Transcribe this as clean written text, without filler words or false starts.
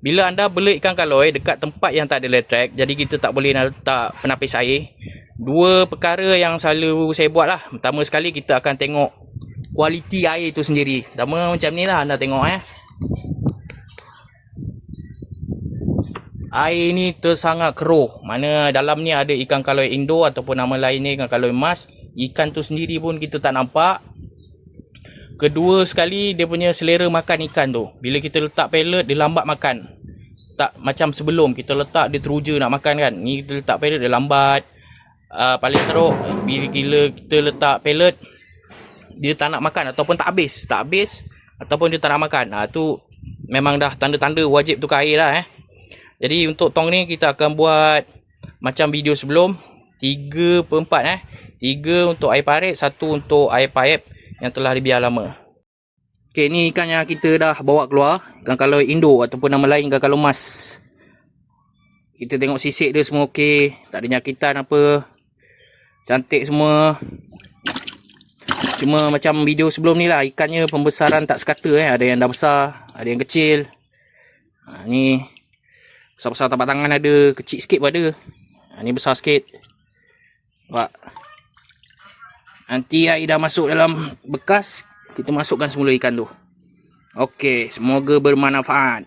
Bila anda bela ikan kaloi dekat tempat yang tak ada letrek, jadi kita tak boleh nak letak penapis air. Dua perkara yang selalu saya buat lah. Pertama sekali kita akan tengok kualiti air tu sendiri. Pertama macam ni lah anda tengok Air ni tersangat keruh. Mana dalam ni ada ikan kaloi Indo ataupun nama lain ni ikan kaloi emas. Ikan tu sendiri pun kita tak nampak. Kedua sekali dia punya selera makan ikan tu. Bila kita letak pellet dia lambat makan. Tak macam sebelum kita letak dia teruja nak makan kan. Ni kita letak pellet dia lambat. Paling teruk bila kita letak pellet dia tak nak makan ataupun tak habis ataupun dia tak nak makan. Tu memang dah tanda-tanda wajib tukar air lah Jadi untuk tong ni kita akan buat macam video sebelum 3/4 3 untuk air parit, 1 untuk air paip yang telah dibiar lama. Okey, ni ikan yang kita dah bawa keluar, ikan kaloi Indo ataupun nama lain ikan kaloi emas. Kita tengok sisik dia semua okey, tak ada nyakitan apa. Cantik semua. Cuma macam video sebelum ni lah, ikannya pembesaran tak sekata ada yang dah besar, ada yang kecil. Ni besar-besar tapak tangan ada, kecil sikit pun ada. Ni besar sikit. Nampak? Nanti air dah masuk dalam bekas, kita masukkan semula ikan tu. Okey, semoga bermanfaat.